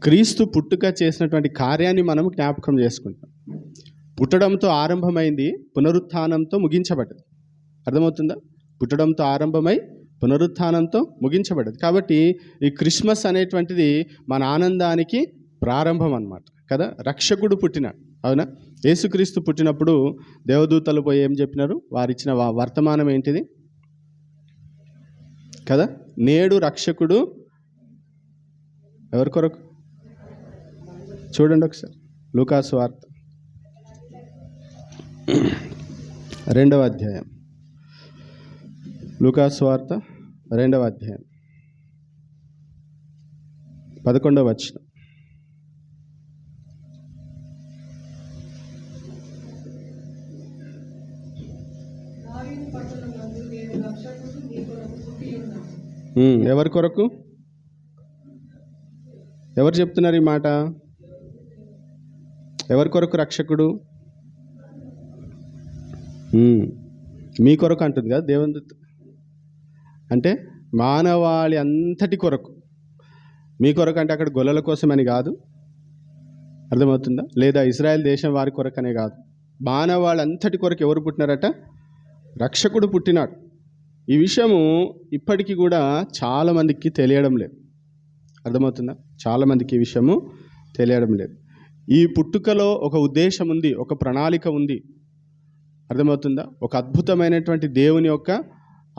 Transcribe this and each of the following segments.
క్రీస్తు పుట్టుక చేసినటువంటి కార్యాన్ని మనం జ్ఞాపకం చేసుకుంటాం. పుట్టడంతో ఆరంభమైంది, పునరుత్థానంతో ముగించబడ్డది. అర్థమవుతుందా? పుట్టడంతో ఆరంభమై పునరుత్థానంతో ముగించబడ్డది. కాబట్టి ఈ క్రిస్మస్ అనేటువంటిది మన ఆనందానికి ప్రారంభం అన్నమాట కదా. రక్షకుడు పుట్టినాడు, అవునా? యేసుక్రీస్తు పుట్టినప్పుడు దేవదూతలు పోయి ఏం చెప్పినారు? వారిచ్చిన వర్తమానం ఏంటిది కదా? నేడు రక్షకుడు ఎవరి కొరకు? చూడండి ఒకసారి లూకాసు వార్త 2వ అధ్యాయం. లూకాసు వార్త 2వ అధ్యాయం 11వ వచనం. ఎవరి కొరకు? ఎవరు చెప్తున్నారు ఈ మాట? ఎవరి కొరకు రక్షకుడు? మీ కొరకు అంటుంది కదా దేవుని. అంటే మానవాళి అంతటి కొరకు. మీ కొరకు అంటే అక్కడ గొల్లల కోసమని కాదు, అర్థమవుతుందా? లేదా ఇజ్రాయెల్ దేశం వారి కొరకనే కాదు, మానవాళి అంతటి కొరకు ఎవరు పుట్టినారట? రక్షకుడు పుట్టినాడు. ఈ విషయము ఇప్పటికీ కూడా చాలామందికి తెలియడం లేదు. అర్థమవుతుందా? చాలామందికి ఈ విషయము తెలియడం లేదు. ఈ పుట్టుకలో ఒక ఉద్దేశం ఉంది, ఒక ప్రణాళిక ఉంది. అర్థమవుతుందా? ఒక అద్భుతమైనటువంటి దేవుని యొక్క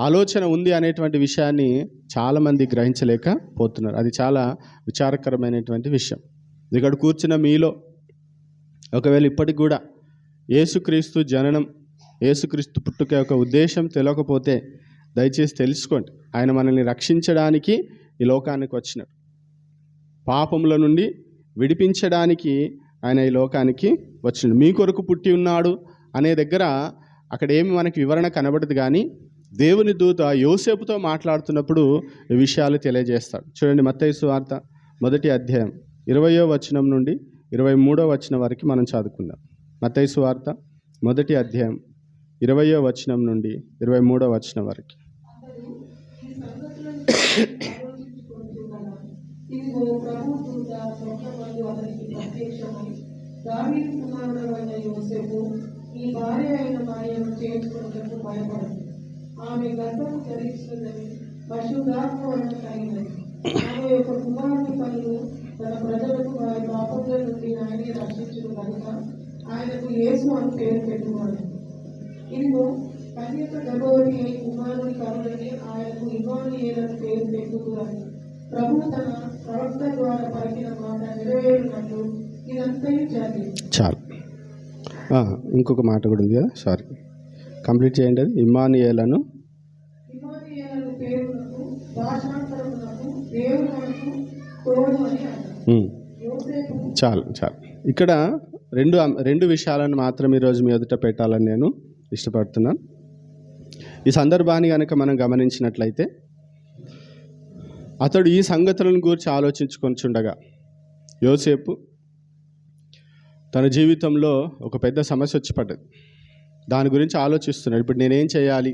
ఆలోచన ఉంది అనేటువంటి విషయాన్ని చాలామంది గ్రహించలేకపోతున్నారు. అది చాలా విచారకరమైనటువంటి విషయం. ఇక్కడ కూర్చున్న మీలో ఒకవేళ ఇప్పటికి కూడా యేసుక్రీస్తు జననం, యేసుక్రీస్తు పుట్టుక యొక్క ఉద్దేశం తెలియకపోతే దయచేసి తెలుసుకోండి. ఆయన మనల్ని రక్షించడానికి ఈ లోకానికి వచ్చినాడు. పాపముల నుండి విడిపించడానికి ఆయన ఈ లోకానికి వచ్చినాడు. మీ కొరకు పుట్టి ఉన్నాడు అనే దగ్గర అక్కడ ఏమి మనకి వివరణ కనబడదు, కానీ దేవుని దూత యోసేపుతో మాట్లాడుతున్నప్పుడు ఈ విషయాలు తెలియజేస్తాడు. చూడండి, మత్తయి సువార్త 1వ అధ్యాయం 20వ వచనం నుండి 23వ వచనం వరకు మనం చదువుకుందాం. మత్తయి సువార్త 1వ అధ్యాయం 20వ వచనం నుండి 23వ వచనం వరకు. దావీదు కుమారుడైన యోసేపు ఈ భార్య అయిన మరియను చేర్చుకొనుటకు భయపడదు. ఆమె గర్భము ధరిస్తుందని పరిశుద్ధాత్మ వలన కలిగినది. ఆమె యొక్క కుమారుని పనులు తన ప్రజలకు వారి పాపముల నుండి ఆయనే రక్షించును కనుక ఆయనకు యేసు అని పేరు పెట్టుకున్నాడు. ఇదిగో కన్యక గర్భవతి అయి కుమారుని కనులని ఆయనకు ఇమ్మానుయేలని పేరు పెట్టుకున్నాడు. ప్రభువు తన ప్రవక్త ద్వారా పలికిన మాట నెరవేరినట్లు ఇదంతా జరిగింది. చాలు. ఇంకొక మాట కూడా ఉంది కదా, సారీ, కంప్లీట్ చేయండి. అది ఇమ్మానుయేలను పేరునకు భాషాంతరమునకు దేవుడు మనకు తోడు అని అన్నారు. చాలు. ఇక్కడ రెండు విషయాలను మాత్రం ఈరోజు మీ ఎదుట పెట్టాలని నేను ఇష్టపడుతున్నాను. ఈ సందర్భాన్ని కనుక మనం గమనించినట్లయితే అతడు ఈ సంగతులను గురించి ఆలోచించుకొనిచుండగా యోసేపు తన జీవితంలో ఒక పెద్ద సమస్య వచ్చి పడ్డది. దాని గురించి ఆలోచిస్తున్నాడు. ఇప్పుడు నేనేం చేయాలి?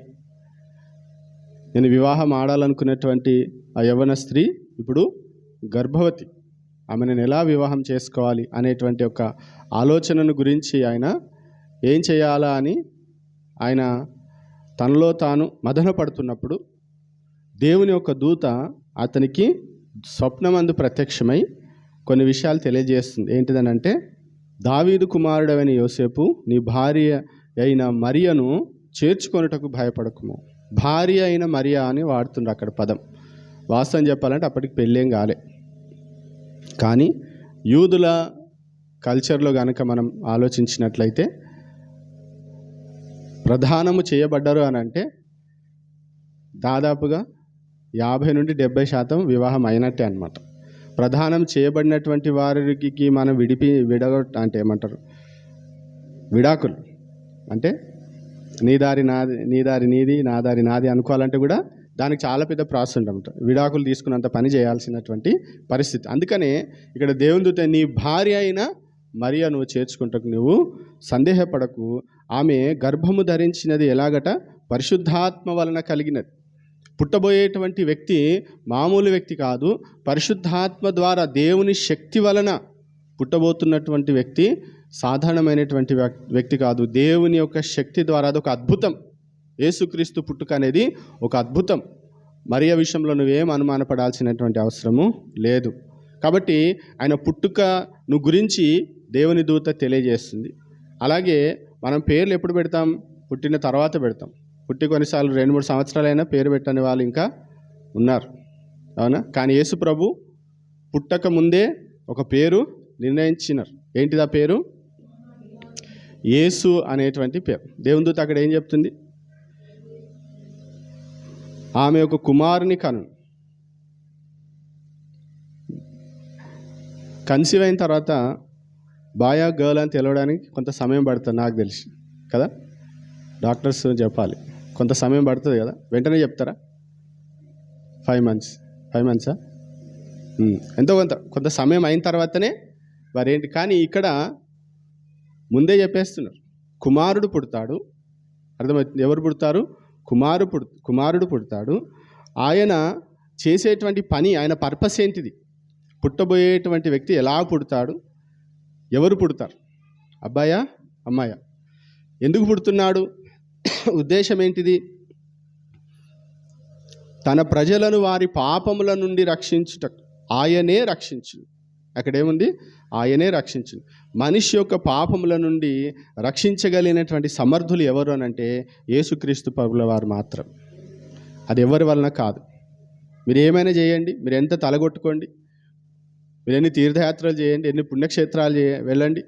నేను వివాహం ఆడాలనుకున్నటువంటి ఆ యవ్వన స్త్రీ ఇప్పుడు గర్భవతి, ఆమె నేను ఎలా వివాహం చేసుకోవాలి అనేటువంటి ఒక ఆలోచనను గురించి ఆయన ఏం చేయాలా అని ఆయన తనలో తాను మదన పడుతున్నప్పుడు దేవుని యొక్క దూత అతనికి స్వప్నమందు ప్రత్యక్షమై కొన్ని విషయాలు తెలియజేస్తుంది. ఏంటిదనంటే, దావీదు కుమారుడైన యోసేపు నీ భార్య అయిన మరియను చేర్చుకొనుటకు భయపడకుము. భార్య అయిన మరియా అని వాడుతుండ్రు అక్కడ పదం. వాస్తవం చెప్పాలంటే అప్పటికి పెళ్ళేం కాలే. కానీ యూదుల కల్చర్లో కనుక మనం ఆలోచించినట్లయితే ప్రధానము చేయబడ్డారు అని అంటే దాదాపుగా 50 నుండి 70% వివాహం అయినట్టే అన్నమాట. ప్రధానం చేయబడినటువంటి వారికి మనం అంటే ఏమంటారు, విడాకులు అంటే నీ దారి నాది, నీ దారి నీది, నా దారి నాది అనుకోవాలంటే కూడా దానికి చాలా పెద్ద ప్రాసెస్ ఉంటుంది. విడాకులు తీసుకున్నంత పని చేయాల్సినటువంటి పరిస్థితి. అందుకనే ఇక్కడ దేవుని దూత నీ భార్య అయిన మరియా నువ్వు చేర్చుకుంటకు నువ్వు సందేహపడకు, ఆమె గర్భము ధరించినది ఎలాగట? పరిశుద్ధాత్మ వలన కలిగినది. పుట్టబోయేటువంటి వ్యక్తి మామూలు వ్యక్తి కాదు. పరిశుద్ధాత్మ ద్వారా దేవుని శక్తి వలన పుట్టబోతున్నటువంటి వ్యక్తి సాధారణమైనటువంటి వ్యక్తి కాదు. దేవుని యొక్క శక్తి ద్వారా అదొక అద్భుతం. యేసుక్రీస్తు పుట్టుక అనేది ఒక అద్భుతం. మరియ విషయంలో నువ్వేం అనుమానపడాల్సినటువంటి అవసరము లేదు. కాబట్టి ఆయన పుట్టుకను గురించి దేవుని దూత తెలియజేస్తుంది. అలాగే మనం పేర్లు ఎప్పుడు పెడతాం? పుట్టిన తర్వాత పెడతాం. పుట్టి కొన్నిసార్లు 2-3 సంవత్సరాలైనా పేరు పెట్టని వాళ్ళు ఇంకా ఉన్నారు, అవునా? కానీ యేసు ప్రభు పుట్టక ముందే ఒక పేరు నిర్ణయించినారు. ఏంటిది ఆ పేరు? యేసు అనేటువంటి పేరు. దేవుని దూత అక్కడ ఏం చెప్తుంది? ఆమె ఒక కుమారుని కన్సీవ్ అయిన తర్వాత బాయ్ గర్ల్ అని తెలవడానికి కొంత సమయం పడుతుంది, నాకు తెలిసి కదా. డాక్టర్స్ చెప్పాలి, కొంత సమయం పడుతుంది కదా. వెంటనే చెప్తారా? 5 మంత్సా? ఎంతో కొంత సమయం అయిన తర్వాతనే మరేంటి. కానీ ఇక్కడ ముందే చెప్పేస్తున్నారు, కుమారుడు పుడతాడు. అర్థమవుతుంది? ఎవరు పుడతారు? కుమారుడు పుడతాడు. ఆయన చేసేటువంటి పని, ఆయన పర్పస్ ఏంటిది? పుట్టబోయేటువంటి వ్యక్తి ఎలా పుడతాడు? ఎవరు పుడతారు? అబ్బాయా అమ్మాయా? ఎందుకు పుడుతున్నాడు? ఉద్దేశం ఏంటిది? తన ప్రజలను వారి పాపముల నుండి రక్షించుటకు ఆయనే రక్షించు. అక్కడేముంది? ఆయనే రక్షించు. మనిషి యొక్క పాపముల నుండి రక్షించగలిగినటువంటి సమర్థులు ఎవరు అనంటే యేసుక్రీస్తు ప్రభుల వారు మాత్రం. అది ఎవరి వలన కాదు. మీరు ఏమైనా చేయండి, మీరు ఎంత తలగొట్టుకోండి, మీరు ఎన్ని తీర్థయాత్రలు చేయండి, ఎన్ని పుణ్యక్షేత్రాలు వెళ్ళండి,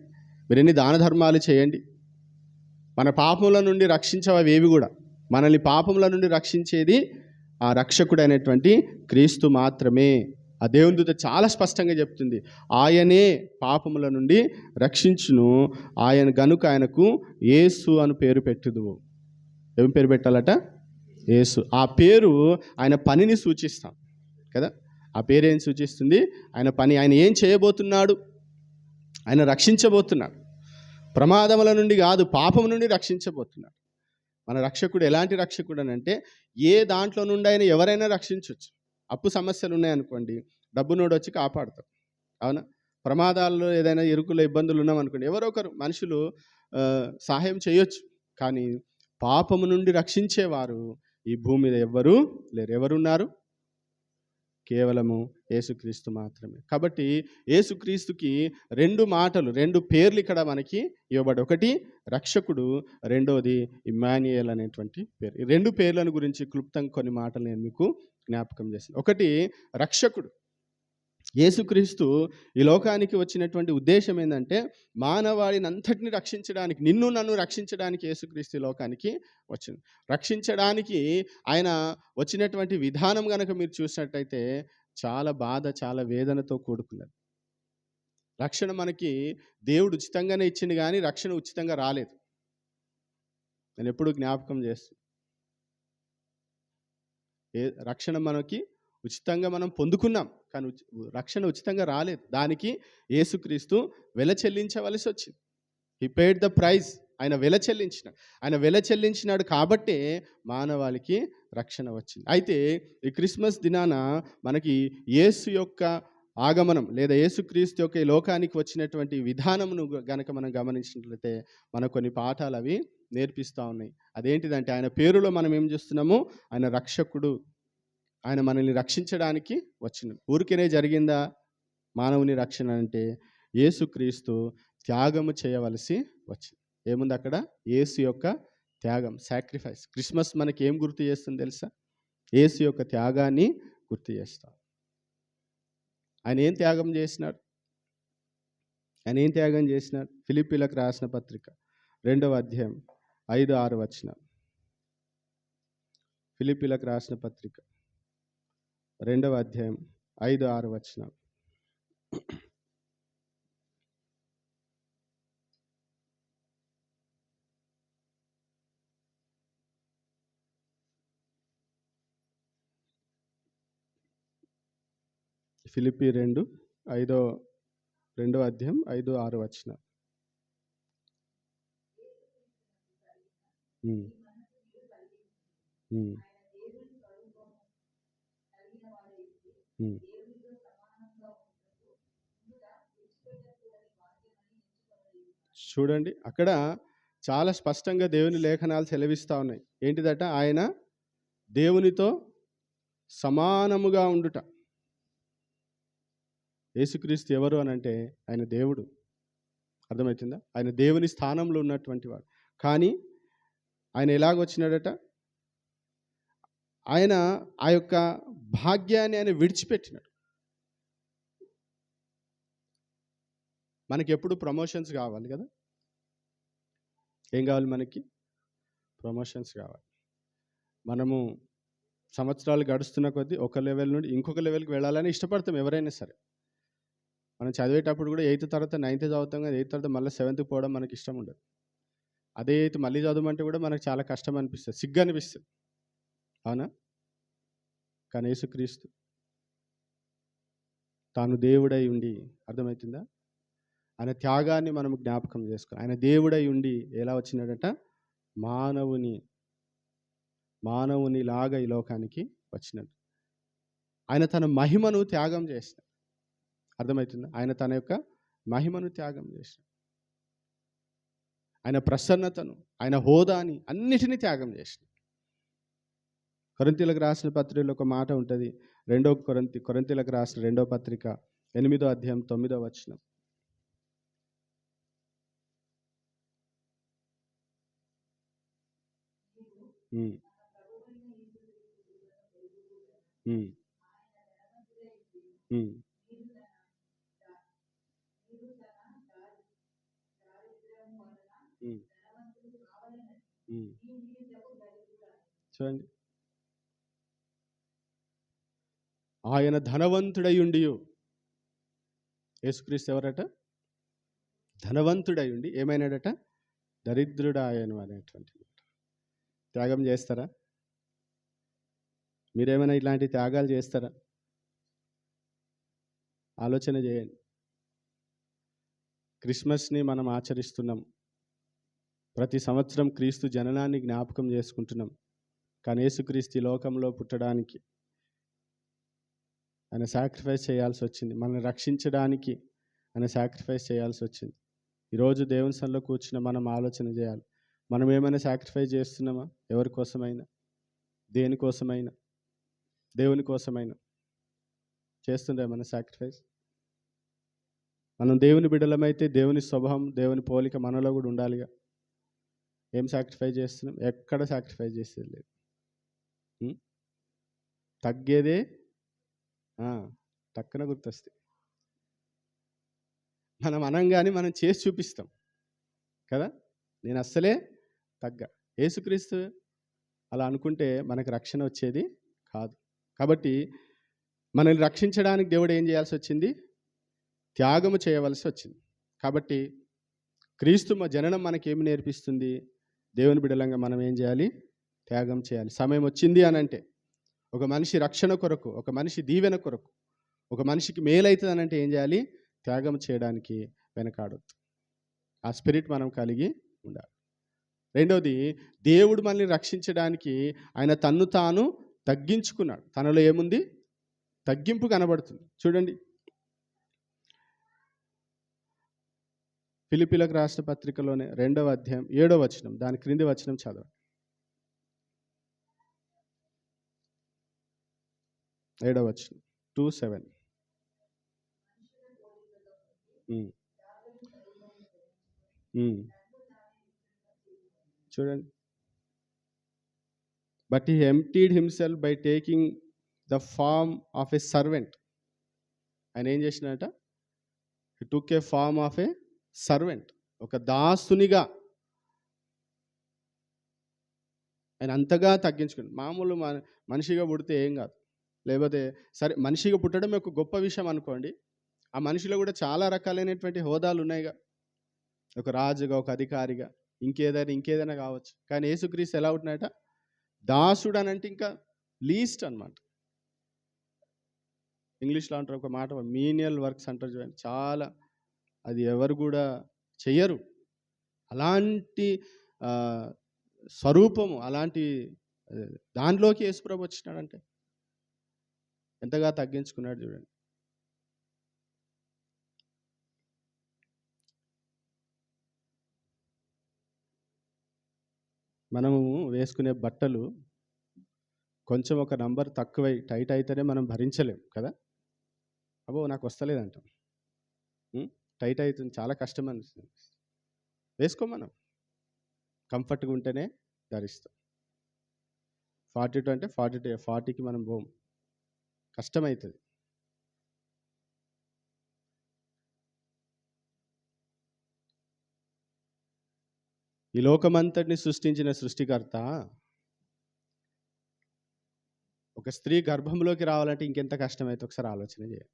మీరు ఎన్ని దాన ధర్మాలు చేయండి, మన పాపముల నుండి రక్షించవేవి కూడా. మనల్ని పాపముల నుండి రక్షించేది ఆ రక్షకుడైనటువంటి క్రీస్తు మాత్రమే. ఆ దేవుని దూత చాలా స్పష్టంగా చెప్తుంది, ఆయనే పాపముల నుండి రక్షించును. ఆయన గనుక ఆయనకు యేసు అని పేరు పెట్టుదువు. ఏం పేరు పెట్టాలట? యేసు. ఆ పేరు ఆయన పనిని సూచిస్తాం కదా. ఆ పేరు ఏం సూచిస్తుంది? ఆయన పని. ఆయన ఏం చేయబోతున్నాడు? ఆయన రక్షించబోతున్నాడు. ప్రమాదముల నుండి కాదు, పాపం నుండి రక్షించబోతున్నాడు. మన రక్షకుడు ఎలాంటి రక్షకుడు అని అంటే, ఏ దాంట్లో నుండి అయినా ఎవరైనా రక్షించవచ్చు. అప్పు సమస్యలు ఉన్నాయనుకోండి, డబ్బునోడు వచ్చి కాపాడుతారు, అవునా? ప్రమాదాల్లో ఏదైనా ఇరుకుల ఇబ్బందులు ఉన్నామనుకోండి, ఎవరో ఒకరు మనుషులు సహాయం చేయొచ్చు. కానీ పాపము నుండి రక్షించేవారు ఈ భూమి మీద ఎవ్వరూ లేరు. ఎవరున్నారు? కేవలము యేసుక్రీస్తు మాత్రమే. కాబట్టి యేసుక్రీస్తుకి 2 పేర్లు ఇక్కడ మనకి ఇవ్వబడి, ఒకటి రక్షకుడు, రెండోది ఇమ్మాన్యుయేల్ అనేటువంటి పేరు. ఈ 2 పేర్లను గురించి క్లుప్తంగా కొన్ని మాటలు నేను మీకు జ్ఞాపకం చేస్తాను. ఒకటి రక్షకుడు. యేసుక్రీస్తు ఈ లోకానికి వచ్చినటువంటి ఉద్దేశం ఏంటంటే, మానవాళిని అంతటిని రక్షించడానికి, నన్ను రక్షించడానికి యేసుక్రీస్తు ఈ లోకానికి వచ్చింది. రక్షించడానికి ఆయన వచ్చినటువంటి విధానం కనుక మీరు చూసినట్టయితే చాలా బాధ, చాలా వేదనతో కూడుకున్నది. రక్షణ మనకి దేవుడు ఉచితంగానే ఇచ్చింది, కానీ రక్షణ ఉచితంగా రాలేదు. నేను ఎప్పుడు జ్ఞాపకం చేస్తాను, రక్షణ మనకి ఉచితంగా మనం పొందుకున్నాం, కానీ రక్షణ ఉచితంగా రాలేదు. దానికి యేసుక్రీస్తు వెల చెల్లించవలసి వచ్చింది. He paid the prize. ఆయన వెల చెల్లించినాడు కాబట్టే మానవాళికి రక్షణ వచ్చింది. అయితే ఈ క్రిస్మస్ దినాన మనకి యేసు యొక్క ఆగమనం లేదా యేసుక్రీస్తు యొక్క ఈ లోకానికి వచ్చినటువంటి విధానమును గనక మనం గమనించినట్లయితే మనకు కొన్ని పాఠాలు అవి నేర్పిస్తూ ఉన్నాయి. అదేంటిదంటే, ఆయన పేరులో మనం ఏం చూస్తున్నాము? ఆయన రక్షకుడు. ఆయన మనల్ని రక్షించడానికి వచ్చిన. ఊరికేనే జరిగిందా మానవుని రక్షణ అంటే? యేసుక్రీస్తు త్యాగము చేయవలసి వచ్చింది. ఏముంది అక్కడ? యేసు యొక్క త్యాగం, సాక్రిఫైస్. క్రిస్మస్ మనకి ఏం గుర్తు చేస్తుంది తెలుసా? యేసు యొక్క త్యాగాన్ని గుర్తు చేస్తాం. ఆయన ఏం త్యాగం చేసినాడు? ఫిలిప్పీలకు రాసిన పత్రిక 2వ అధ్యాయం 5-6 వచనాలు. ఫిలిప్పీలకు రాసిన పత్రిక 2వ అధ్యాయం 5-6 వచనాలు. ఫిలిప్పీ 2వ అధ్యాయం 5-6 వచనాలు. ఉమ్. చూడండి అక్కడ చాలా స్పష్టంగా దేవుని లేఖనాలు సెలవిస్తూ ఉన్నాయి. ఏంటిదట? ఆయన దేవునితో సమానముగా ఉండుట. యేసుక్రీస్తు ఎవరు అని అంటే ఆయన దేవుడు. అర్థమవుతుందా? ఆయన దేవుని స్థానంలో ఉన్నటువంటి వాడు. కానీ ఆయన ఎలాగొచ్చినాడట? ఆయన ఆ యొక్క భాగ్యాన్ని ఆయన విడిచిపెట్టినాడు. మనకి ఎప్పుడు ప్రమోషన్స్ కావాలి కదా? ఏం కావాలి మనకి? ప్రమోషన్స్ కావాలి. మనము సంవత్సరాలు గడుస్తున్న కొద్దీ ఒక లెవెల్ నుండి ఇంకొక లెవెల్కి వెళ్ళాలని ఇష్టపడతాం ఎవరైనా సరే. మనం చదివేటప్పుడు కూడా 8th తర్వాత 9th చదువుతాం కదా, 8th తర్వాత మళ్ళీ 7th పోవడం మనకి ఇష్టం ఉండదు. అదే 8th మళ్ళీ చదవమంటే కూడా మనకు చాలా కష్టం అనిపిస్తుంది, సిగ్గు అనిపిస్తుంది. అవునా? కానీ యేసుక్రీస్తు తాను దేవుడై ఉండి, అర్థమవుతుందా? ఆయన త్యాగాన్ని మనం జ్ఞాపకం చేసుకోవాలి. ఆయన దేవుడై ఉండి ఎలా వచ్చినాడట? మానవుని లాగా ఈ లోకానికి వచ్చినాడు. ఆయన తన మహిమను త్యాగం చేసినాడు. అర్థమవుతుందా? ఆయన తన యొక్క మహిమను త్యాగం చేసినాడు. ఆయన ప్రసన్నతను, ఆయన హోదాని అన్నిటినీ త్యాగం చేసినాడు. కొరింథీయులకు రాసిన పత్రికలో ఒక మాట ఉంటుంది. కొరింథీయులకు రాసిన 2వ పత్రిక 8వ అధ్యాయం 9వ వచనం. చూడండి, ఆయన ధనవంతుడై ఉండి, యేసుక్రీస్తు ఎవరట? ధనవంతుడై ఉండి ఏమైనాడట? దరిద్రుడాయను అనేటువంటి త్యాగం చేస్తారా? మీరేమైనా ఇలాంటి త్యాగాలు చేస్తారా? ఆలోచన చేయండి. క్రిస్మస్ని మనం ఆచరిస్తున్నాం. ప్రతి సంవత్సరం క్రీస్తు జననాన్ని జ్ఞాపకం చేసుకుంటున్నాం. కానీ యేసుక్రీస్తు ఈ లోకంలో పుట్టడానికి ఆయన సాక్రిఫైస్ చేయాల్సి వచ్చింది. మనల్ని రక్షించడానికి ఆయన సాక్రిఫైస్ చేయాల్సి వచ్చింది. ఈరోజు దేవుని సన్నిధిలో కూర్చున్న మనం ఆలోచన చేయాలి. మనం ఏమైనా సాక్రిఫైస్ చేస్తున్నామా? ఎవరి కోసమైనా, దేనికోసమైనా, దేవుని కోసమైనా చేస్తుండే మన సాక్రిఫైస్? మనం దేవుని బిడ్డలమైతే దేవుని స్వభావం, దేవుని పోలిక మనలో కూడా ఉండాలిగా. ఏం సాక్రిఫైస్ చేస్తున్నాం? ఎక్కడ సాక్రిఫైస్ చేసేది లేదు. తగ్గేదే టక్కున గుర్తొస్తే మనం అనంగానే మనం చేసి చూపిస్తాం కదా. నేను అస్సలే యేసుక్రీస్తు అలా అనుకుంటే మనకు రక్షణ వచ్చేది కాదు. కాబట్టి మనల్ని రక్షించడానికి దేవుడు ఏం చేయాల్సి వచ్చింది? త్యాగము చేయవలసి వచ్చింది. కాబట్టి క్రీస్తు జననం మనకేమి నేర్పిస్తుంది? దేవుని బిడ్డలంగా మనం ఏం చేయాలి? త్యాగం చేయాలి. సమయం వచ్చింది అని అంటే, ఒక మనిషి రక్షణ కొరకు, ఒక మనిషి దీవెన కొరకు, ఒక మనిషికి మేలవుతుంది అని అంటే ఏం చేయాలి? త్యాగం చేయడానికి వెనకాడొద్దు. ఆ స్పిరిట్ మనం కలిగి ఉండాలి. రెండవది, దేవుడు మనల్ని రక్షించడానికి ఆయన తన్ను తాను తగ్గించుకున్నాడు. తనలో ఏముంది? తగ్గింపు కనబడుతుంది. చూడండి, ఫిలిప్పీలకు రాసిన పత్రికలోనే 2వ అధ్యాయం 7వ వచనం, దాని క్రింది వచనం చదవండి. 7వ వచనం 2:7. చూడండి, but he emptied himself by taking the form of a servant. ఆయన ఏం చేసినట? He took a form of a servant. ఒక దాసునిగా ఆయన అంతగా తగ్గించుకుని. మామూలు మనిషిగా పుడితే ఏం కాదు, లేకపోతే సరే మనిషిగా పుట్టడం ఒక గొప్ప విషయం అనుకోండి. ఆ మనిషిలో కూడా చాలా రకాలైనటువంటి హోదాలు ఉన్నాయిగా. ఒక రాజుగా, ఒక అధికారిగా, ఇంకేదైనా కావచ్చు. కానీ యేసుక్రీస్తు ఎలా ఉంటున్నాయట? దాసుడు అని అంటే ఇంకా లీస్ట్ అనమాట. ఇంగ్లీష్లో అంటారు ఒక మాట, మీనియల్ వర్క్స్ అంటారు చూడండి. చాలా, అది ఎవరు కూడా చెయ్యరు. అలాంటి స్వరూపము, అలాంటి దానిలోకి యేసుప్రభు వచ్చినాడంటే ఎంతగా తగ్గించుకున్నాడు చూడండి. మనము వేసుకునే బట్టలు కొంచెం ఒక నంబర్ తక్కువై టైట్ అయితేనే మనం భరించలేం కదా. అబ్బో నాకు వస్తలేదంటాం. టైట్ అవుతుంది, చాలా కష్టం అనిపిస్తుంది. వేసుకో, మనం కంఫర్ట్గా ఉంటేనే ధరిస్తాం. 42 అంటే 42, 40కి మనం పోం, కష్టమవుతుంది. ఈ లోకమంతటిని సృష్టించిన సృష్టికర్త ఒక స్త్రీ గర్భంలోకి రావాలంటే ఇంకెంత కష్టమైతే ఒకసారి ఆలోచన చేయాలి.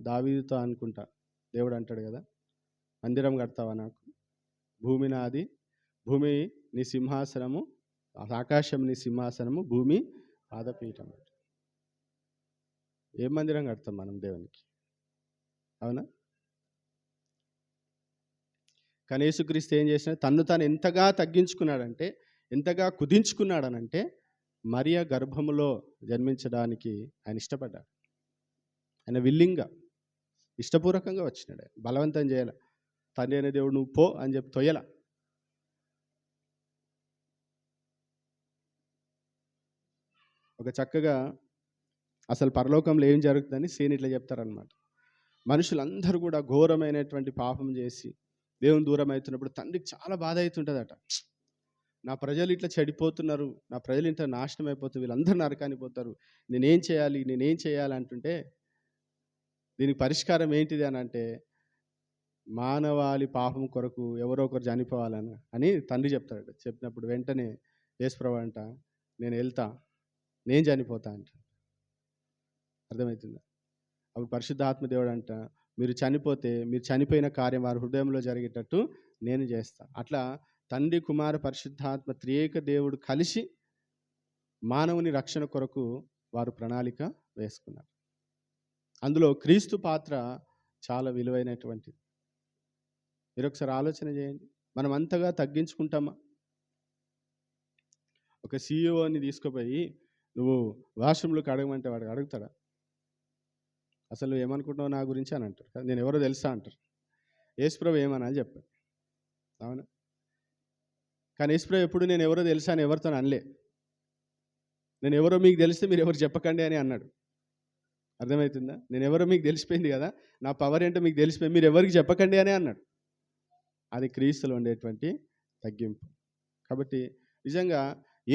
దావీదుతో అనుకుంటా దేవుడు అంటాడు కదా, మందిరం కడతావా నాకు, భూమి నాది, భూమి నీ సింహాసనము, ఆకాశం నీ సింహాసనము, భూమి పాదపీఠం. ఏం మందిరం కడతాం మనం దేవునికి, అవునా? కానీ యేసుక్రీస్తు ఏం చేసిన, తన్ను తాను ఎంతగా తగ్గించుకున్నాడంటే, ఎంతగా కుదించుకున్నాడనంటే, మరియ గర్భములో జన్మించడానికి ఆయన ఇష్టపడ్డాడు. ఆయన విల్లింగ్గా, ఇష్టపూర్వకంగా వచ్చినాడు. బలవంతం చేయాల, తండ్రి అనే దేవుడు నువ్వు పో అని చెప్పి తొయ్యల. ఒక చక్కగా అసలు పరలోకంలో ఏం జరుగుతుందని సీన్ ఇట్లా చెప్తారనమాట. మనుషులందరూ కూడా ఘోరమైనటువంటి పాపం చేసి దేవుని దూరం అవుతున్నప్పుడు తండ్రికి చాలా బాధ అవుతుంటుందట. నా ప్రజలు ఇట్లా చెడిపోతున్నారు, నా ప్రజలు ఇంత నాశనం అయిపోతారు, వీళ్ళందరూ నరకానికి పోతారు, నేనేం చేయాలి అంటుంటే, దీనికి పరిష్కారం ఏంటిది అని అంటే, మానవాళి పాపం కొరకు ఎవరో ఒకరు చనిపోవాలని తండ్రి చెప్తాడు. చెప్పినప్పుడు వెంటనే యేసుప్రభు అంట, నేను వెళ్తా, నేను చనిపోతా అంట. అర్థమవుతుందా? అప్పుడు పరిశుద్ధాత్మ దేవుడు అంట, మీరు చనిపోతే మీరు చనిపోయిన కార్యం వారి హృదయంలో జరిగేటట్టు నేను చేస్తా. అట్లా తండ్రి, కుమార, పరిశుద్ధాత్మ త్రియేక దేవుడు కలిసి మానవుని రక్షణ కొరకు వారు ప్రణాళిక వేసుకున్నారు. అందులో క్రీస్తు పాత్ర చాలా విలువైనటువంటిది. మీరు ఒకసారి ఆలోచన చేయండి, మనం అంతగా తగ్గించుకుంటామా? ఒక సీఈఓని తీసుకుపోయి నువ్వు వాష్రూమ్లోకి అడగమంటే వాడు అడుగుతాడా? అసలు ఏమనుకుంటున్నావు నా గురించి అని అంటారు కదా. నేను ఎవరో తెలుసా అంటారు. యేసుప్రభు ఏమని చెప్పాడు, అవునా? కానీ యేసుప్రభు ఎప్పుడు నేను ఎవరో తెలుసా అని ఎవరితో అనలే. నేను ఎవరో మీకు తెలిస్తే మీరు ఎవరు చెప్పకండి అని అన్నాడు. అర్థమవుతుందా? నేను ఎవరో మీకు తెలిసిపోయింది కదా, నా పవర్ ఏంటో మీకు తెలిసిపోయింది, మీరు ఎవరికి చెప్పకండి అని అన్నాడు. అది క్రీస్తులో ఉండేటువంటి తగ్గింపు. కాబట్టి నిజంగా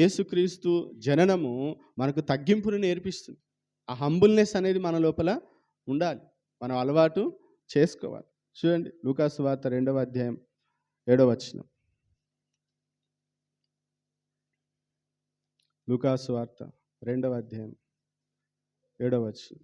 యేసుక్రీస్తు జననము మనకు తగ్గింపును నేర్పిస్తుంది. ఆ హంబుల్నెస్ అనేది మన లోపల ఉండాలి, మనం అలవాటు చేసుకోవాలి. చూడండి, లూకాసు వార్త 2వ అధ్యాయం 7వ వచనం. లూకాసు వార్త 2వ అధ్యాయం 7వ వచనం.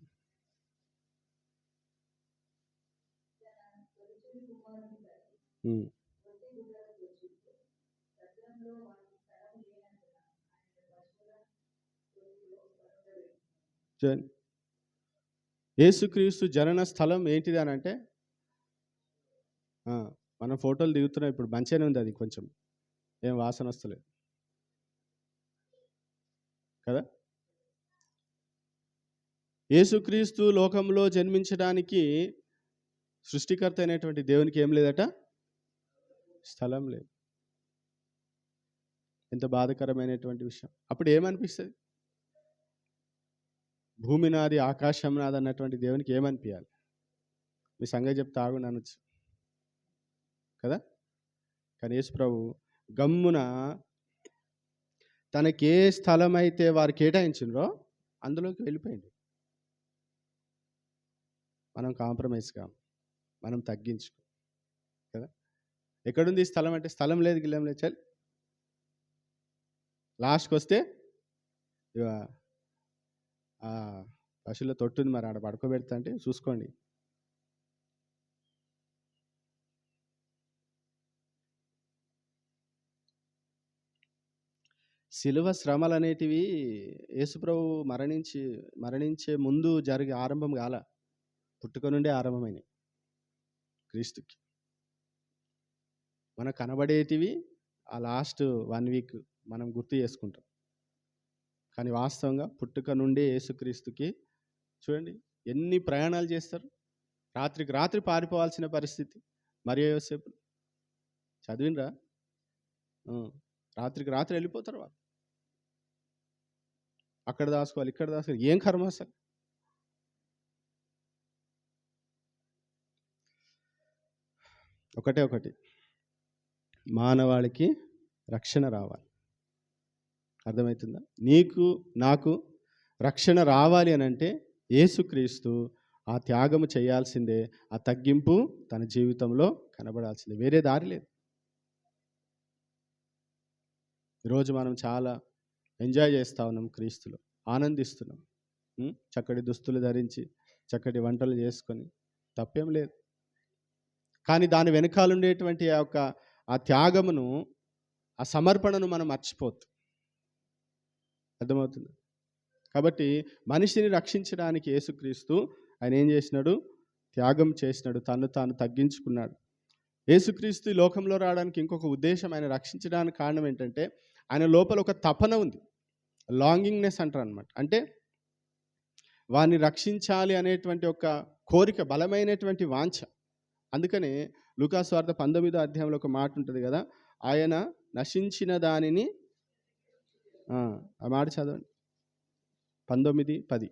యేసుక్రీస్తు జనన స్థలం ఏంటిది అని అంటే, మనం ఫోటోలు దిగుతున్నాం ఇప్పుడు, మంచిగానే ఉంది, అది కొంచెం ఏం వాసన వస్తలేదు కదా. యేసుక్రీస్తు లోకంలో జన్మించడానికి సృష్టికర్త అయినటువంటి దేవునికి ఏం లేదట, స్థలం లేదు. ఎంత బాధకరమైనటువంటి విషయం. అప్పుడు ఏమనిపిస్తుంది? భూమి నాది, ఆకాశం నాది అన్నటువంటి దేవునికి ఏమనిపించాలి? మీ సంగతి చెప్తే ఆగుండి అనొచ్చు కదా. కానీ యేసు ప్రభు గమ్మున తనకే స్థలం అయితే వారు కేటాయించిండ్రో అందులోకి వెళ్ళిపోయింది. మనం కాంప్రమైజ్ కాం, మనం తగ్గించుకో కదా. ఎక్కడుంది స్థలం అంటే, స్థలం లేదు, గిల్లం లేదు, చల్. లాస్ట్కి వస్తే ఇక పశువుల తొట్టుంది, మరి ఆడ పడుకోబెడతా అంటే చూసుకోండి. శిలువ శ్రమలు అనేటివి యేసుప్రభు మరణించే ముందు జరిగే ఆరంభం కాల, పుట్టుక నుండే ఆరంభమైనవి క్రీస్తుకి. మనకు కనబడేటివి ఆ లాస్ట్ 1 వీక్ మనం గుర్తు చేసుకుంటాం. కానీ వాస్తవంగా పుట్టుక నుండి యేసుక్రీస్తుకి చూడండి ఎన్ని ప్రయాణాలు చేస్తారు. రాత్రికి రాత్రి పారిపోవాల్సిన పరిస్థితి. మరియ యోసేపు చదివినరా? రాత్రికి రాత్రి వెళ్ళిపోతారు వాళ్ళు. అక్కడ దాచుకోవాలి, ఇక్కడ దాచుకోవాలి. ఏం కర్మ అసలు. ఒకటి మానవాళికి రక్షణ రావాలి. అర్థమవుతుందా? నీకు నాకు రక్షణ రావాలి అని అంటే యేసుక్రీస్తు ఆ త్యాగము చేయాల్సిందే. ఆ తగ్గింపు తన జీవితంలో కనబడాల్సిందే. వేరే దారి లేదు. ఈరోజు మనం చాలా ఎంజాయ్ చేస్తూ ఉన్నాం, క్రీస్తులో ఆనందిస్తున్నాం. చక్కటి దుస్తులు ధరించి చక్కటి వంటలు చేసుకొని తప్పేం లేదు. కానీ దాని వెనకాలండేటువంటి ఆ త్యాగమును, ఆ సమర్పణను మనం మర్చిపోతు. అర్థమవుతుంది? కాబట్టి మనిషిని రక్షించడానికి యేసుక్రీస్తు ఆయన ఏం చేసినాడు? త్యాగం చేసినాడు, తను తాను తగ్గించుకున్నాడు. యేసుక్రీస్తు ఈ లోకంలో రావడానికి ఇంకొక ఉద్దేశం, ఆయన రక్షించడానికి కారణం ఏంటంటే ఆయన లోపల ఒక తపన ఉంది. లాంగింగ్నెస్ అంటారు అనమాట. అంటే వారిని రక్షించాలి అనేటువంటి ఒక కోరిక, బలమైనటువంటి వాంఛ. అందుకనే లూకా సువార్త 19వ అధ్యాయంలో ఒక మాట ఉంటుంది కదా, ఆయన నశించిన దానిని, ఆ మాట చదవండి, 19:10.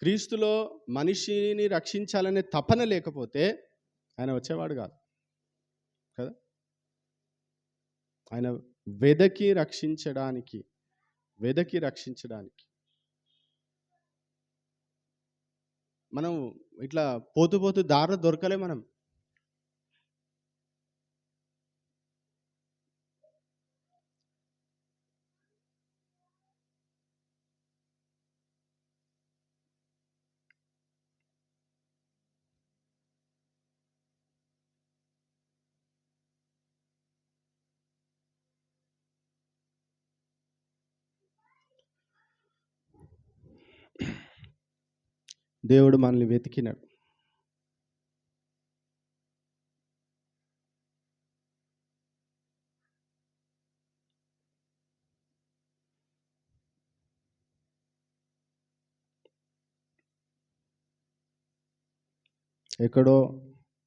క్రీస్తులో మనిషిని రక్షించాలనే తపన లేకపోతే ఆయన వచ్చేవాడు కాదు కదా. ఆయన వెదకి రక్షించడానికి మనం ఇట్లా పోతూ దారిలో దొరకలే మనం. దేవుడు మనల్ని వెతికినాడు. ఎక్కడో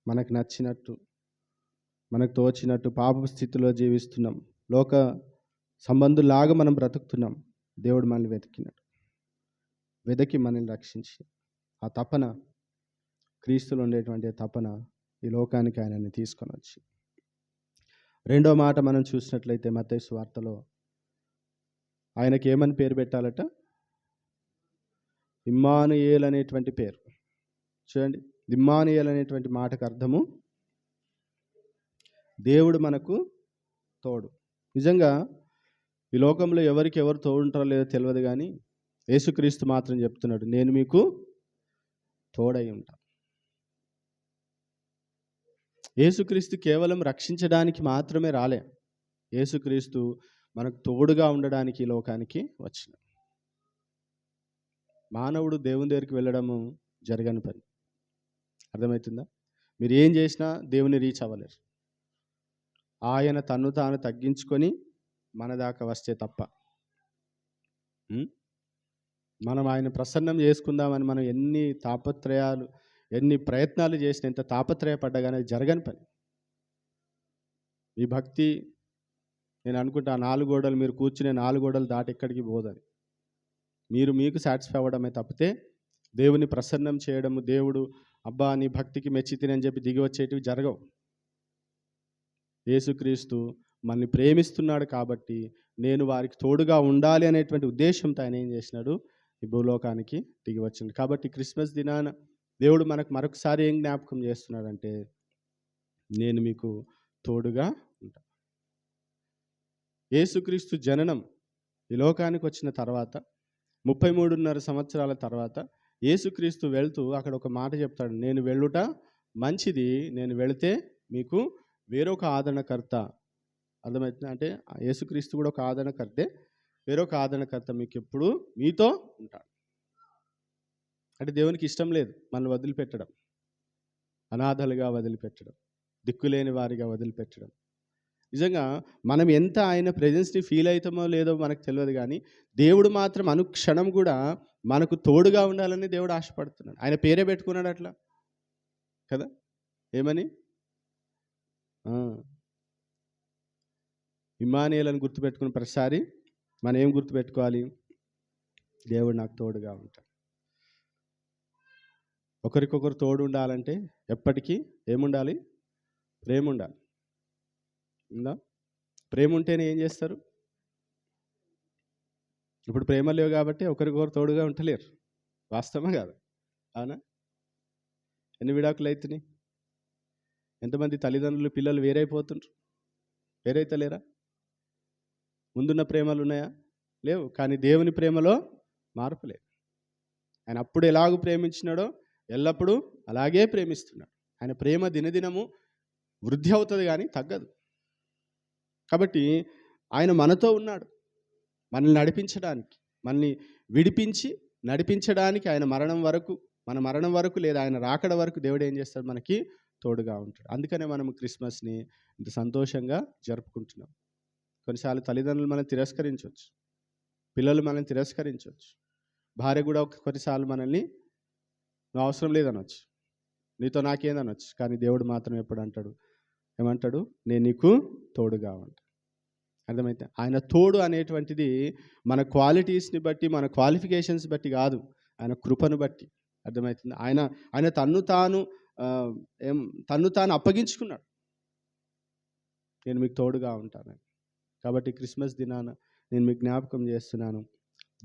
మనకు నచ్చినట్టు, మనకు తోచినట్టు పాప స్థితిలో జీవిస్తున్నాం. లోక సంబంధులాగా మనం బ్రతుకుతున్నాం. దేవుడు మనల్ని వెతికి మనల్ని రక్షించి, ఆ తపన, క్రీస్తులో ఉండేటువంటి తపన ఈ లోకానికి ఆయనని తీసుకొని వచ్చి. రెండో మాట మనం చూసినట్లయితే మత్తయి సువార్తలో ఆయనకి ఏమని పేరు పెట్టాలట? ఇమ్మానుయేల్ అనేటువంటి పేరు. చూడండి, ఇమ్మానుయేల్ అనేటువంటి మాటకు అర్థము దేవుడు మనకు తోడు. నిజంగా ఈ లోకంలో ఎవరికి ఎవరు తోడుంటారో లేదో తెలియదు, కానీ యేసుక్రీస్తు మాత్రం చెప్తున్నాడు, నేను మీకు తోడై ఉంటా. యేసుక్రీస్తు కేవలం రక్షించడానికి మాత్రమే రాలే. యేసుక్రీస్తు మనకు తోడుగా ఉండడానికి ఈ లోకానికి వచ్చిన. మానవుడు దేవుని దగ్గరికి వెళ్ళడము జరగని పని. అర్థమవుతుందా? మీరు ఏం చేసినా దేవుని రీచ్ అవ్వలేరు. ఆయన తన్ను తాను తగ్గించుకొని మన దాకా వస్తే తప్ప. మనం ఆయన ప్రసన్నం చేసుకుందామని మనం ఎన్ని ప్రయత్నాలు చేసినా, ఎంత తాపత్రయపడ్డా కానీ జరగని పని. ఈ భక్తి, నేను అనుకుంటా 4 గోడలు మీరు కూర్చునే 4 గోడలు దాటి ఎక్కడికి పోదని. మీరు మీకు సాటిస్ఫై అవ్వడమే తప్పితే దేవుని ప్రసన్నం చేయడము, దేవుడు అబ్బా నీ భక్తికి మెచ్చి తినని చెప్పి దిగి వచ్చేటివి జరగవు. యేసుక్రీస్తు మనల్ని ప్రేమిస్తున్నాడు కాబట్టి నేను వారికి తోడుగా ఉండాలి అనేటువంటి ఉద్దేశంతో ఆయన ఏం చేసినాడు? ఈ భూలోకానికి దిగి వచ్చింది. కాబట్టి క్రిస్మస్ దినాన దేవుడు మనకు మరొకసారి ఏం జ్ఞాపకం చేస్తున్నాడంటే, నేను మీకు తోడుగా ఉంటా. యేసుక్రీస్తు జననం ఈ లోకానికి వచ్చిన తర్వాత 33.5 సంవత్సరాల తర్వాత యేసుక్రీస్తు వెళ్తూ అక్కడ ఒక మాట చెప్తాడు, నేను వెళ్ళుట మంచిది, నేను వెళితే మీకు వేరొక ఆదరణకర్త. అర్థమవుతుంది? అంటే యేసుక్రీస్తు కూడా ఒక ఆదరణకర్తే, వేరొక ఆదరణకర్త మీకు ఎప్పుడు మీతో ఉంటాడు. అంటే దేవునికి ఇష్టం లేదు మనల్ని వదిలిపెట్టడం, అనాథలుగా వదిలిపెట్టడం, దిక్కులేని వారిగా వదిలిపెట్టడం. నిజంగా మనం ఎంత ఆయన ప్రెజెన్స్ని ఫీల్ అవుతామో లేదో మనకు తెలియదు, కానీ దేవుడు మాత్రం అనుక్షణం కూడా మనకు తోడుగా ఉండాలని దేవుడు ఆశపడుతున్నాడు. ఆయన పేరే పెట్టుకున్నాడు అట్లా కదా, ఏమని? ఇమ్మానుయేలని గుర్తుపెట్టుకున్న ప్రతిసారి మనం ఏం గుర్తుపెట్టుకోవాలి? దేవుడు నాకు తోడుగా ఉంటాడు. ఒకరికొకరు తోడు ఉండాలంటే ఎప్పటికీ ఏముండాలి? ప్రేమ ఉండాలి. ఉందా? ప్రేమ ఉంటేనే ఏం చేస్తారు? ఇప్పుడు ప్రేమ లేవు కాబట్టి ఒకరికొకరు తోడుగా ఉంటలేరు. వాస్తవమా కాదు? అవునా? ఎన్ని విడాకులు అవుతున్నాయి? ఎంతమంది తల్లిదండ్రులు పిల్లలు వేరైపోతుండ్రు? వేరైతలేరా? ముందున్న ప్రేమలు ఉన్నాయా? లేవు. కానీ దేవుని ప్రేమలో మార్పు లేదు. ఆయన అప్పుడు ఎలాగూ ప్రేమించినాడో ఎల్లప్పుడూ అలాగే ప్రేమిస్తున్నాడు. ఆయన ప్రేమ దినదినము వృద్ధి అవుతుంది కానీ తగ్గదు. కాబట్టి ఆయన మనతో ఉన్నాడు, మనల్ని నడిపించడానికి, మనల్ని విడిపించి నడిపించడానికి. ఆయన మన మరణం వరకు లేదా ఆయన రాకడ వరకు దేవుడు ఏం చేస్తాడు? మనకి తోడుగా ఉంటాడు. అందుకనే మనం క్రిస్మస్ని ఇంత సంతోషంగా జరుపుకుంటున్నాం. కొన్నిసార్లు తల్లిదండ్రులు మనల్ని తిరస్కరించవచ్చు, పిల్లలు మనల్ని తిరస్కరించవచ్చు, భార్య కూడా కొన్నిసార్లు మనల్ని నువ్వు అవసరం లేదనొచ్చు, నీతో నాకేందనొచ్చు. కానీ దేవుడు మాత్రం ఎప్పుడు అంటాడు? ఏమంటాడు? నేను నీకు తోడుగా ఉంటాను. అర్థమైతే ఆయన తోడు అనేటువంటిది మన క్వాలిటీస్ని బట్టి, మన క్వాలిఫికేషన్స్ బట్టి కాదు, ఆయన కృపను బట్టి. అర్థమవుతుంది? ఆయన తన్ను తాను అప్పగించుకున్నాడు, నేను మీకు తోడుగా ఉంటానని. కాబట్టి క్రిస్మస్ దినాన నేను మీకు జ్ఞాపకం చేస్తున్నాను,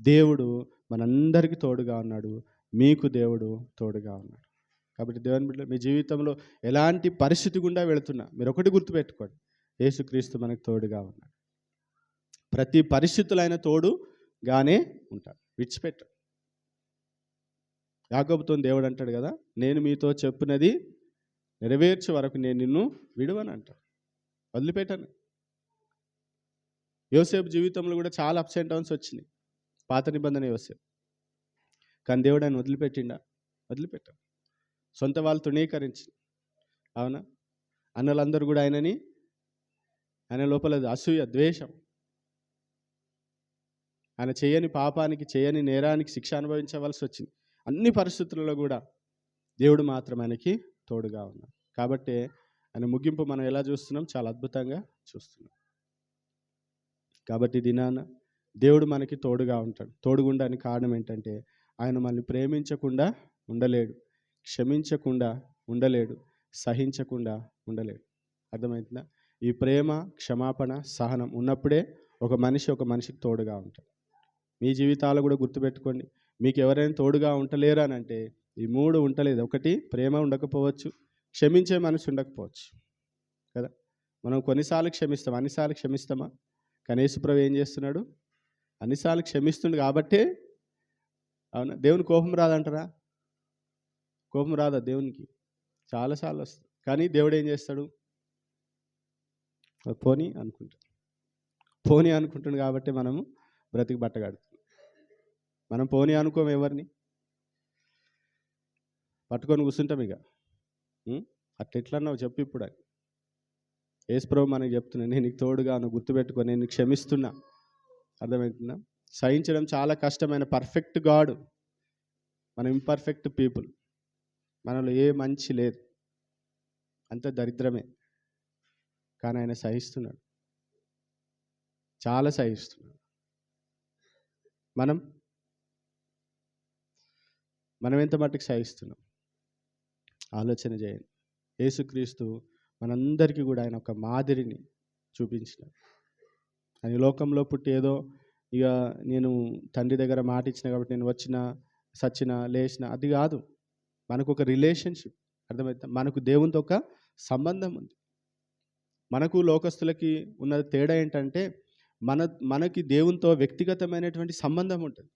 దేవుడు మనందరికీ తోడుగా ఉన్నాడు, మీకు దేవుడు తోడుగా ఉన్నాడు. కాబట్టి దేవుని బిడ్డలు, మీ జీవితంలో ఎలాంటి పరిస్థితి గుండా వెళుతున్నా మీరు ఒకటి గుర్తుపెట్టుకోండి, యేసుక్రీస్తు మనకు తోడుగా ఉన్నాడు. ప్రతి పరిస్థితులు ఆయన తోడుగానే ఉంటాడు, విడిచిపెట్టాడు. యాకోబుతో దేవుడు అంటాడు కదా, నేను మీతో చెప్పినది నెరవేర్చే వరకు నేను నిన్ను విడువను అంటాడు, వదిలిపెట్టాను. యోసేపు జీవితంలో కూడా చాలా అప్స్ అండ్ డౌన్స్ వచ్చినాయి, పాత నిబంధన యోసేపు. కానీ దేవుడు ఆయన వదిలిపెట్టాడు. సొంత వాళ్ళు తృణీకరించి, అవునా, అన్నలందరూ కూడా ఆయన లోపల అసూయ, ద్వేషం, ఆయన చేయని పాపానికి, చేయని నేరానికి శిక్ష అనుభవించవలసి వచ్చింది. అన్ని పరిస్థితులలో కూడా దేవుడు మాత్రం ఆయనకి తోడుగా ఉన్నాడు. కాబట్టి ఆయన ముగింపు మనం ఎలా చూస్తున్నాం? చాలా అద్భుతంగా చూస్తున్నాం. కాబట్టి దినాన దేవుడు మనకి తోడుగా ఉంటాడు. తోడుగుండానికి కారణం ఏంటంటే ఆయన మనల్ని ప్రేమించకుండా ఉండలేడు, క్షమించకుండా ఉండలేడు, సహించకుండా ఉండలేడు. అర్థమవుతుందా? ఈ ప్రేమ, క్షమాపణ, సహనం ఉన్నప్పుడే ఒక మనిషికి తోడుగా ఉంటాడు. మీ జీవితాలు కూడా గుర్తుపెట్టుకోండి, మీకు ఎవరైనా తోడుగా ఉండలేరు అని అంటే ఈ మూడు ఉండలేదు. ఒకటి, ప్రేమ ఉండకపోవచ్చు, క్షమించే మనసు ఉండకపోవచ్చు కదా. మనం కొన్నిసార్లు క్షమిస్తాం, అన్నిసార్లు క్షమిస్తామా? కానీ యేసుప్రభు ఏం చేస్తున్నాడు? అన్నిసార్లు క్షమిస్తుండు కాబట్టే, అవునా, దేవుని కోపం రాదంటారా? కోపం రాదా దేవునికి? చాలాసార్లు వస్తుంది. కానీ దేవుడు ఏం చేస్తాడు? పోనీ అనుకుంటాడు కాబట్టి మనము బ్రతికి బట్టగడుతున్నాం. మనం పోనీ అనుకోము, ఎవరిని పట్టుకొని కూర్చుంటాం. ఇక అట్లెట్లన్నావు చెప్పు ఇప్పుడు అని యేసుప్రభు మనకి చెప్తున్నా, నేను నీకు తోడుగా, నువ్వు గుర్తుపెట్టుకో, నేను క్షమిస్తున్నా. అర్థమవుతుందా? సహించడం చాలా కష్టమైన పర్ఫెక్ట్ గాడ్, మనం ఇంపర్ఫెక్ట్ పీపుల్, మనలో ఏ మంచి లేదు, అంత దరిద్రమే. కానీ ఆయన సహిస్తున్నాడు, చాలా సహిస్తున్నాడు. మనం ఎంత మట్టుకు సహిస్తున్నాం ఆలోచన చేయండి. యేసుక్రీస్తు మనందరికీ కూడా ఆయన ఒక మాదిరిని చూపించినాడు. ఆయన లోకంలో పుట్టి ఏదో ఇక నేను తండ్రి దగ్గర మాట ఇచ్చిన కాబట్టి నేను వచ్చిన, సచ్చిన, లేచిన, అది కాదు. మనకు ఒక రిలేషన్షిప్, అర్థమవుతుంది? మనకు దేవునితో ఒక సంబంధం ఉంది. మనకు లోకస్తులకి ఉన్న తేడా ఏంటంటే మనకి దేవునితో వ్యక్తిగతమైనటువంటి సంబంధం ఉంటుంది,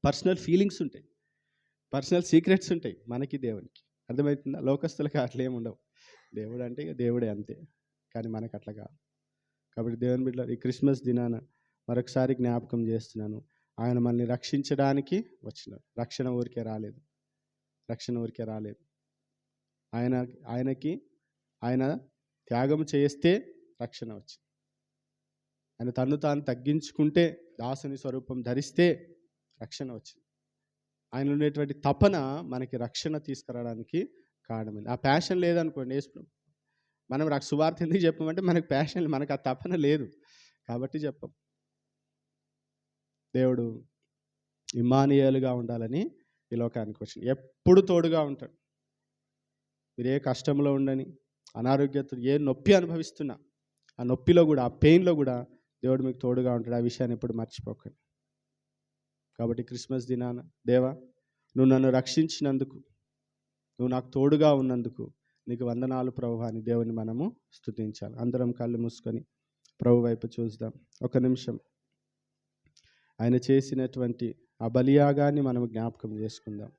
పర్సనల్ ఫీలింగ్స్ ఉంటాయి, పర్సనల్ సీక్రెట్స్ ఉంటాయి మనకి దేవునికి. అర్థమవుతుందా? లోకస్తులకి అట్లా ఏమి ఉండవు. దేవుడు అంటే ఇక దేవుడే అంతే, కానీ మనకు అట్లా కాదు. కాబట్టి దేవుని బిడ్డలు, ఈ క్రిస్మస్ దినాన మరొకసారి జ్ఞాపకం చేస్తున్నాను, ఆయన మనల్ని రక్షించడానికి వచ్చినాడు. రక్షణ ఊరికే రాలేదు. రక్షణ ఊరికే రాలేదు. ఆయన త్యాగం చేస్తే రక్షణ వచ్చింది. ఆయన తను తాను తగ్గించుకుంటే, దాసుని స్వరూపం ధరిస్తే రక్షణ వచ్చింది. ఆయన ఉండేటువంటి తపన మనకి రక్షణ తీసుకురావడానికి కారణమైంది. ఆ ప్యాషన్ లేదనుకోండి, మనం సువార్త ఎందుకు చెప్పమంటే మనకు ప్యాషన్, మనకు ఆ తపన లేదు కాబట్టి చెప్పం. దేవుడు ఇమ్మానుయేలుగా ఉండాలని ఈ లోకానికి వచ్చింది. ఎప్పుడు తోడుగా ఉంటాడు. మీరు ఏ కష్టంలో ఉండని, అనారోగ్యత, ఏ నొప్పి అనుభవిస్తున్నా, ఆ నొప్పిలో కూడా, ఆ పెయిన్లో కూడా దేవుడు మీకు తోడుగా ఉంటాడు. ఆ విషయాన్ని ఎప్పుడు మర్చిపోకండి. కాబట్టి క్రిస్మస్ దినాన, దేవా నువ్వు నన్ను రక్షించినందుకు, నువ్వు నాకు తోడుగా ఉన్నందుకు నీకు వందనాలు ప్రభువా అని దేవుని మనము స్తుతించాలి. అందరం కళ్ళు మూసుకొని ప్రభు వైపు చూద్దాం. ఒక నిమిషం ఆయన చేసినటువంటి ఆ బలియాగాన్ని మనం జ్ఞాపకం చేసుకుందాం.